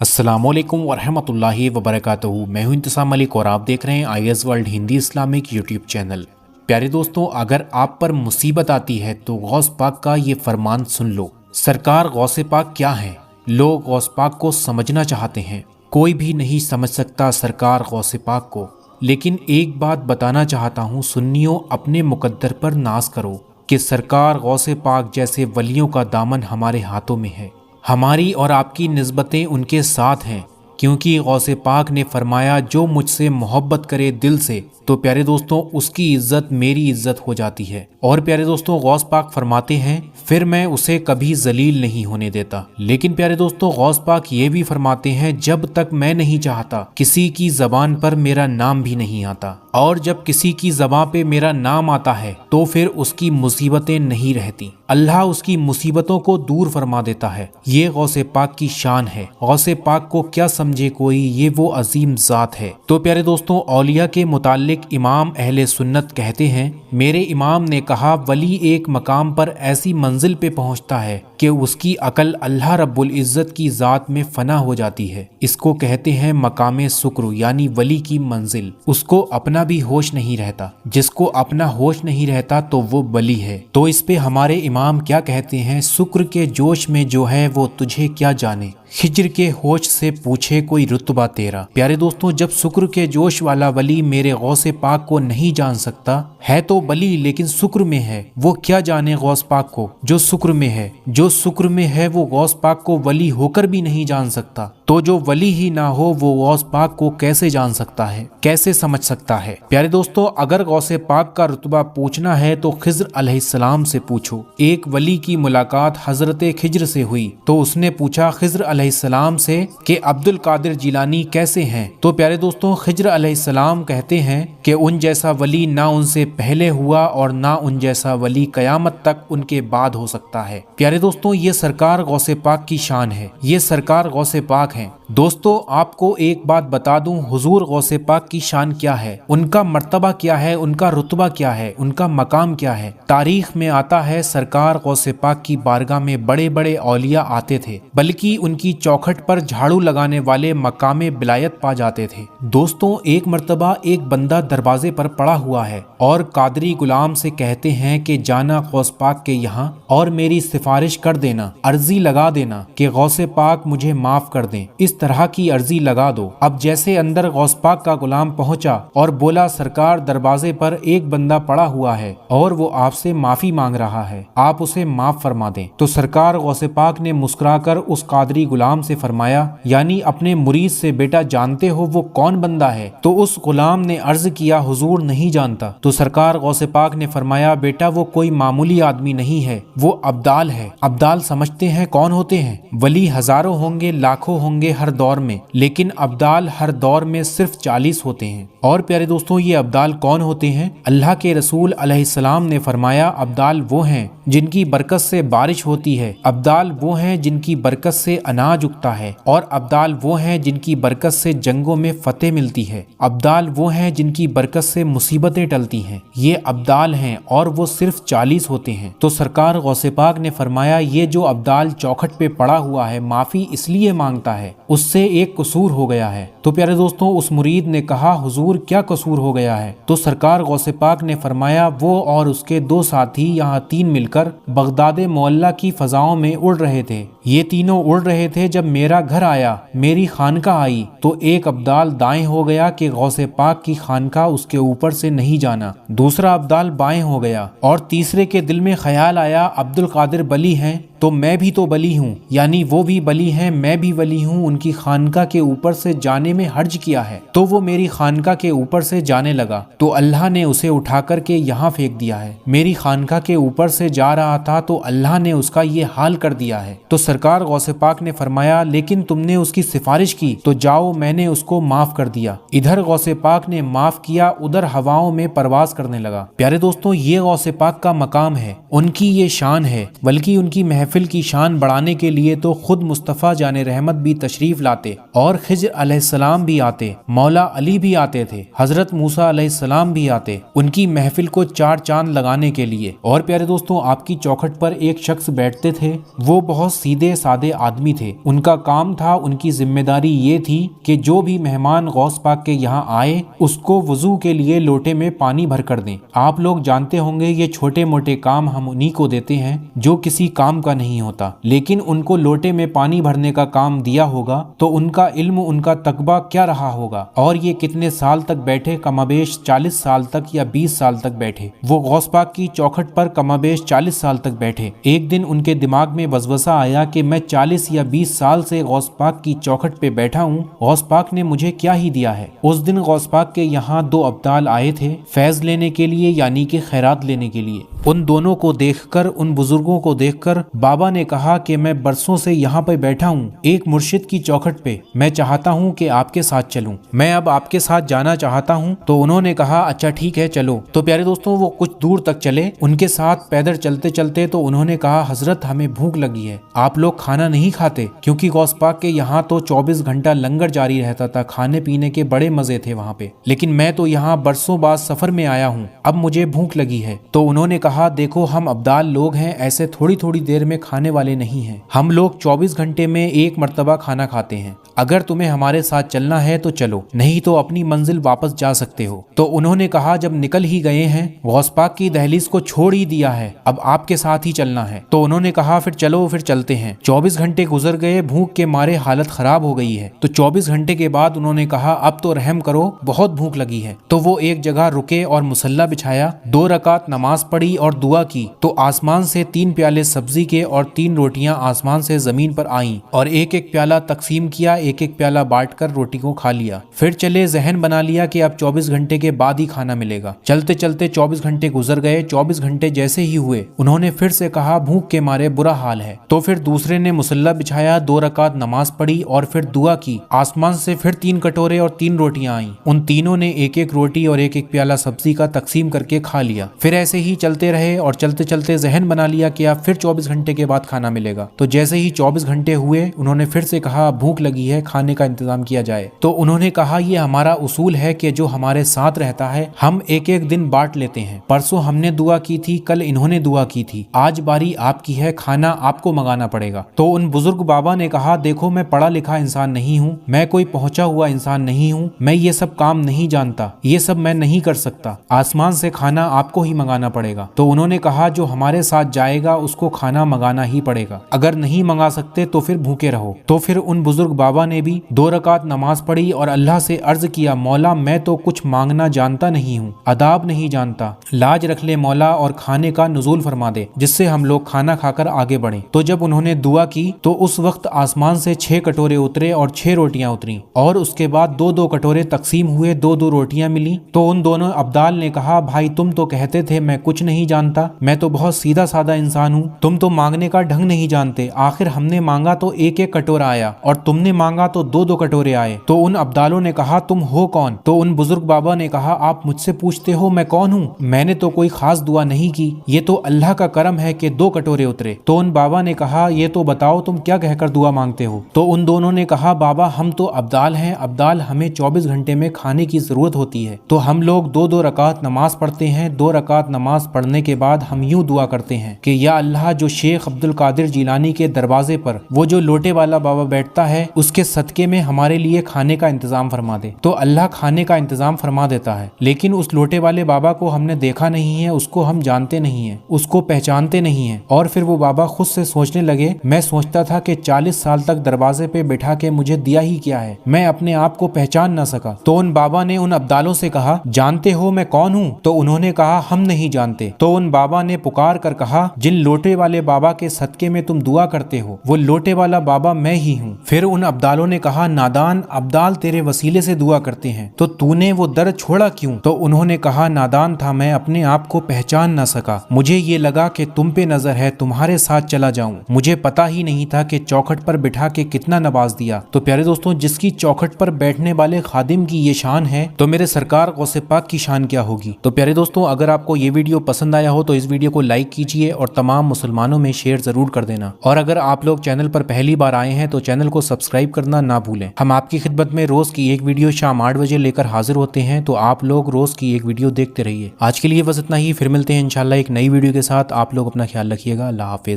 अस्सलाम वालेकुम वरहमतुल्लाहि वबरकातुहू। मैं हूं इंतसाम मलिक और आप देख रहे हैं IAS world Hindi Islamic YouTube channel. प्यारे दोस्तों, अगर आप पर मुसीबत आती है तो गौस पाक का ये फरमान सुन लो। सरकार गौस पाक क्या है? लोग गौस पाक को समझना चाहते हैं, कोई भी नहीं समझ सकता सरकार गौस पाक को। लेकिन एक बात बताना चाहता हूँ सुन्नियों, अपने मुकद्दर पर नाज करो कि सरकार गौस पाक जैसे वलियों का दामन हमारे हाथों में है। हमारी और आपकी निस्बतें उनके साथ हैं, क्योंकि गौसे पाक ने फरमाया जो मुझसे मोहब्बत करे दिल से तो प्यारे दोस्तों उसकी इज्जत मेरी इज्जत हो जाती है। और प्यारे दोस्तों गौस पाक फरमाते हैं फिर मैं उसे कभी जलील नहीं होने देता। लेकिन प्यारे दोस्तों गौस पाक ये भी फरमाते हैं जब तक मैं नहीं चाहता किसी की जबान पर मेरा नाम भी नहीं आता, और जब किसी की जबान पे मेरा नाम आता है तो फिर उसकी मुसीबतें नहीं रहती, अल्लाह उसकी मुसीबतों को दूर फरमा देता है। ये गौसे पाक की शान है। गौसे पाक को क्या समझे कोई, ये वो अजीम ज़ात है। तो प्यारे दोस्तों औलिया के मुतालिक इमाम अहले सुन्नत कहते हैं, मेरे इमाम ने कहा वली एक मकाम पर ऐसी मंजिल पे पहुंचता है कि उसकी अकल अल्लाह रब्बुल इज़्ज़त की ज़ात में फना हो जाती है। इसको कहते हैं मकाम शुक्र, यानी वली की मंजिल। उसको अपना भी होश नहीं रहता, जिसको अपना होश नहीं रहता तो वो वली है। तो इस पे हमारे इमाम क्या कहते हैं, शुक्र के जोश में जो है वो तुझे क्या जाने, खिज्र के होश से पूछे कोई रुतबा तेरा। प्यारे दोस्तों जब शुक्र के जोश वाला वली मेरे गौसे पाक को नहीं जान सकता है तो वली लेकिन शुक्र में है, वो क्या जाने गौस पाक को जो शुक्र में है। जो शुक्र में है वो गौस पाक को वली होकर भी नहीं जान सकता, तो जो वली ही ना हो वो गौस पाक को कैसे जान सकता है, कैसे समझ सकता है। प्यारे दोस्तों अगर गौसे पाक का रुतबा पूछना है तो खिज्र अलैहिस्सलाम से पूछो। एक वली की मुलाकात हजरत खिज्र से हुई तो उसने पूछा खिज्र अलैहिस्सलाम से कि अब्दुल कादिर जिलानी कैसे हैं। तो प्यारे दोस्तों खिज्र अलैहिस्सलाम कहते हैं कि उन जैसा वली ना उनसे पहले हुआ और ना उन जैसा वली कयामत तक उनके बाद हो सकता है। प्यारे दोस्तों ये सरकार गौसे पाक की शान है, ये सरकार गौसे पाक है। दोस्तों आपको एक बात बता दूं, हुजूर गौसे पाक की शान क्या है, उनका मर्तबा क्या है, उनका रुतबा क्या है, उनका मकाम क्या है। तारीख में आता है सरकार गौसे पाक की बारगाह में बड़े बड़े औलिया आते थे, बल्कि उनकी चौखट पर झाड़ू लगाने वाले मकामे बिलायत पा जाते थे। दोस्तों एक मर्तबा एक बंदा दरवाजे पर पड़ा हुआ है और कादरी गुलाम से कहते हैं कि जाना गौस पाक के यहाँ और मेरी सिफारिश कर देना, अर्जी लगा देना कि गौसे पाक मुझे माफ कर दें, इस तरह की अर्जी लगा दो। अब जैसे अंदर गौस पाक का गुलाम पहुंचा और बोला सरकार दरवाजे पर एक बंदा पड़ा हुआ है और वो आपसे माफी मांग रहा है, आप उसे माफ फरमा दें। तो सरकार गौसे पाक ने मुस्कुराकर उस कादरी गुलाम से फरमाया, यानी अपने मुरीद से, बेटा जानते हो वो कौन बंदा है? तो उस गुलाम ने अर्ज किया हुजूर नहीं जानता। तो सरकार गौसे पाक ने फरमाया बेटा वो कोई मामूली आदमी नहीं है, वो अब्दाल है। अब्दाल समझते हैं कौन होते हैं? वली हजारों होंगे, लाखों होंगे हर दौर में, लेकिन अब्दाल हर दौर में सिर्फ 40 होते हैं। और प्यारे दोस्तों ये अब्दाल कौन होते हैं? अल्लाह के रसूल अलैहिस्सलाम ने फरमाया अब्दाल वो हैं जिनकी बरकत से बारिश होती है, अब्दाल वो हैं जिनकी बरकत से अनाज उगता है, और अब्दाल वो हैं जिनकी बरकत से जंगों में फतेह मिलती है, अब्दाल वो हैं जिनकी बरकत से मुसीबतें टलती हैं। ये अब्दाल हैं और वो सिर्फ 40 होते हैं। तो सरकार गौसे पाक ने फरमाया ये जो अब्दाल चौखट पे पड़ा हुआ है माफी इसलिए मांगता है, उससे एक कसूर हो गया है। तो प्यारे दोस्तों उस मुरीद ने कहा हुजूर क्या कसूर हो गया है? तो सरकार गौसे पाक ने फरमाया वो और उसके 2 साथी यहाँ 3 मिलकर बगदाद मोहल्ला की फजाओं में उड़ रहे थे। ये तीनों उड़ रहे थे, जब मेरा घर आया, मेरी खानका आई, तो एक अब्दाल दाएं हो गया कि गौसे पाक की खानका उसके ऊपर से नहीं जाना, दूसरा अब्दाल बाएं हो गया, और तीसरे के दिल में ख्याल आया अब्दुल कादिर बली हैं तो मैं भी तो बली हूँ, यानी वो भी बली हैं मैं भी बली हूँ, उनकी खानका के ऊपर से जाने में हर्ज किया है। तो वो मेरी खानका के ऊपर से जाने लगा तो अल्लाह ने उसे उठा करके यहाँ फेंक दिया है। मेरी खानका के ऊपर से जा रहा था तो अल्लाह ने उसका ये हाल कर दिया है। तो सरकार गौसे पाक ने फरमाया लेकिन तुमने उसकी सिफारिश की तो जाओ मैंने उसको माफ कर दिया। इधर गौसे पाक ने माफ किया, उधर हवाओं में परवाज करने लगा। प्यारे दोस्तों ये गौसे पाक का मकाम है, उनकी ये शान है, बल्कि उनकी महफिल की शान बढ़ाने के लिए तो खुद मुस्तफ़ा जाने रहमत भी तशरीफ लाते और खिज्र अलैहिस्सलाम भी आते, मौला अली भी आते थे, हजरत मूसा अलैहिस्सलाम भी आते उनकी महफिल को 4 चांद लगाने के लिए। और प्यारे दोस्तों आपकी चौखट पर एक शख्स बैठते थे, वो बहुत सीधे सीधे सादे आदमी थे। उनका काम था, उनकी जिम्मेदारी ये थी कि जो भी मेहमान गौस पाक के यहाँ आए उसको वजू के लिए लोटे में पानी भर कर दें। आप लोग जानते होंगे ये छोटे मोटे काम हम उन्हीं को देते हैं जो किसी काम का नहीं होता, लेकिन उनको लोटे में पानी भरने का काम दिया होगा तो उनका इल्म, उनका तकबा क्या रहा होगा। और ये कितने साल तक बैठे, कमाबेश 40 साल तक या 20 साल तक बैठे। वो गौस पाक की चौखट पर कमाबेश 40 साल तक बैठे। एक दिन उनके दिमाग में वसवसा आया कि मैं 40 या 20 साल से गौस पाक की चौखट पे बैठा हूँ, गौस पाक ने मुझे क्या ही दिया है। उस दिन गौस पाक के यहाँ 2 अब्दाल आए थे फैज लेने के लिए, यानी कि खैरात लेने के लिए। उन दोनों को देखकर, उन बुजुर्गों को देखकर बाबा ने कहा कि मैं बरसों से यहाँ पे बैठा हूँ एक मुर्शिद की चौखट पे, मैं चाहता हूँ कि आपके साथ चलूं, मैं अब आपके साथ जाना चाहता हूँ। तो उन्होंने कहा अच्छा ठीक है चलो। तो प्यारे दोस्तों वो कुछ दूर तक चले, उनके साथ पैदल चलते चलते तो उन्होंने कहा हजरत हमें भूख लगी है, आप लोग खाना नहीं खाते? क्योंकि गौस पाक के यहाँ तो 24 घंटा लंगर जारी रहता था, खाने पीने के बड़े मजे थे वहाँ पे, लेकिन मैं तो यहाँ बरसों बाद सफर में आया हूँ, अब मुझे भूख लगी है। तो उन्होंने कहा देखो हम अब्दाल लोग हैं, ऐसे थोड़ी थोड़ी देर में खाने वाले नहीं हैं, हम लोग 24 घंटे में एक मर्तबा खाना खाते हैं। अगर तुम्हें हमारे साथ चलना है तो चलो, नहीं तो अपनी मंजिल वापस जा सकते हो। तो उन्होंने कहा जब निकल ही गए हैं, गौस पाक की दहलीज को छोड़ ही दिया है, अब आपके साथ ही चलना है। तो उन्होंने कहा फिर चलो, फिर चलते हैं। 24 घंटे गुजर गए, भूख के मारे हालत खराब हो गई है। तो 24 घंटे के बाद उन्होंने कहा अब तो रहम करो, बहुत भूख लगी है। तो वो एक जगह रुके और मुसल्ला बिछाया, 2 रकात नमाज पढ़ी और दुआ की। तो आसमान से 3 प्याले सब्जी के और 3 रोटियां आसमान से जमीन पर आईं और एक एक प्याला तकसीम किया, एक एक प्याला बांट कर रोटी को खा लिया। फिर चले, जहन बना लिया कि अब 24 घंटे के बाद ही खाना मिलेगा। चलते चलते 24 घंटे गुजर गए। 24 घंटे जैसे ही हुए उन्होंने फिर से कहा भूख के मारे बुरा हाल है। तो फिर दूसरे ने मुसल्ला बिछाया, 2 रकात नमाज पढ़ी और फिर दुआ की। आसमान से फिर 3 कटोरे और 3 रोटियां आईं। उन तीनों ने एक एक रोटी और एक एक प्याला सब्जी का तकसीम करके खा लिया। फिर ऐसे ही चलते रहे और चलते चलते जहन बना लिया कि अब फिर 24 घंटे के बाद खाना मिलेगा। तो जैसे ही 24 घंटे हुए उन्होंने फिर से कहा भूख लगी है, खाने का इंतजाम किया जाए। तो उन्होंने कहा ये हमारा उसूल है कि जो हमारे साथ रहता है हम एक एक दिन बांट लेते हैं। परसों हमने दुआ की थी, कल इन्होंने दुआ की थी, आज बारी आपकी है, खाना आपको मंगाना पड़ेगा। तो उन बुजुर्ग बाबा ने कहा देखो मैं पढ़ा लिखा इंसान नहीं हूँ, मैं कोई पहुंचा हुआ इंसान नहीं हूँ, मैं ये सब काम नहीं जानता, ये सब मैं नहीं कर सकता, आसमान से खाना आपको ही मंगाना पड़ेगा। तो उन्होंने कहा जो हमारे साथ जाएगा उसको खाना मंगाना ही पड़ेगा, अगर नहीं मंगा सकते तो फिर भूखे रहो। तो फिर उन बुजुर्ग बाबा ने भी 2 रकात नमाज पढ़ी और अल्लाह से अर्ज किया मौला मैं तो कुछ मांगना जानता नहीं हूँ, अदाब नहीं जानता, लाज रख ले मौला और खाने का नुज़ूल फरमा दे जिससे हम लोग खाना खाकर आगे बढ़ें। तो जब उन्होंने दुआ की तो उस वक्त आसमान से 6 कटोरे उतरे और 6 रोटियां उतरी और उसके बाद 2-2 कटोरे तकसीम हुए, 2-2 रोटियां मिली। तो उन दोनों अब्दाल ने कहा भाई तुम तो कहते थे मैं कुछ नहीं जानता, मैं तो बहुत सीधा साधा इंसान हूँ, तुम तो मांगने का ढंग नहीं जानते, आखिर हमने मांगा तो 1-1 कटोरा आया और तुमने मांगा तो 2-2 कटोरे आए। तो उन अब्दालों ने कहा तुम हो कौन? तो उन बुजुर्ग बाबा ने कहा आप मुझसे पूछते हो मैं कौन हूँ, मैंने तो कोई खास दुआ नहीं की, ये तो अल्लाह का करम है कि 2 कटोरे उतरे। तो उन बाबा ने कहा ये तो बताओ तुम क्या कहकर दुआ मांगते हो? तो उन दोनों ने कहा बाबा हम तो अब्दाल हैं, अब्दाल हमें 24 घंटे में खाने की जरूरत होती है, तो हम लोग 2-2 रकात नमाज पढ़ते हैं। 2 रकात नमाज पढ़ने के बाद हम यूं दुआ करते हैं कि या अल्लाह जो शेख अब्दुल कादिर जिलानी के दरवाजे पर वो जो लोटे वाला बाबा बैठता है उसके सदके में हमारे लिए खाने का इंतजाम फरमा दे। तो अल्लाह खाने का इंतजाम फरमा देता है, लेकिन उस लोटे वाले बाबा को हमने देखा नहीं है, उसको हम जानते नहीं है, उसको पहचानते नहीं है। और फिर वो बाबा खुद से सोचने लगे मैं सोचता था कि 40 साल तक दरवाजे पे बैठा के मुझे दिया ही क्या है, मैं अपने आप को पहचान ना सका। तो उन बाबा ने उन अब्दालों से कहा जानते हो मैं कौन हूँ? तो उन्होंने कहा हम नहीं जानते। तो उन बाबा ने पुकार कर कहा जिन लोटे वाले बाबा के सदके में तुम दुआ करते हो वो लोटे वाला बाबा मैं ही हूँ। फिर उन अब्दालों ने कहा नादान, अब्दाल तेरे वसीले से दुआ करते हैं तो तूने वो दर छोड़ा क्यों? तो उन्होंने कहा नादान था मैं, अपने आप को पहचान ना सका, मुझे ये लगा कि तुम पे नजर है, तुम्हारे साथ चला जाऊं, मुझे पता ही नहीं था कि चौखट पर बिठा के कितना नवाज दिया। तो प्यारे दोस्तों जिसकी चौखट पर बैठने वाले खादिम की ये शान है तो मेरे सरकार गौसे पाक की शान क्या होगी। तो प्यारे दोस्तों अगर आपको ये वीडियो पसंद आया हो तो इस वीडियो को लाइक कीजिए और तमाम मुसलमानों में शेयर जरूर कर देना। और अगर आप लोग चैनल पर पहली बार आए हैं तो चैनल को सब्सक्राइब करना ना भूलें। हम आपकी खिदमत में रोज की एक वीडियो शाम 8 बजे लेकर हाजिर होते हैं, तो आप लोग रोज की एक वीडियो देखते रहिए। आज के लिए बस इतना ही, फिर मिलते हैं इंशाल्लाह एक नई वीडियो के साथ। आप लोग अपना ख्याल रखिएगा। अल्लाह हाफिज।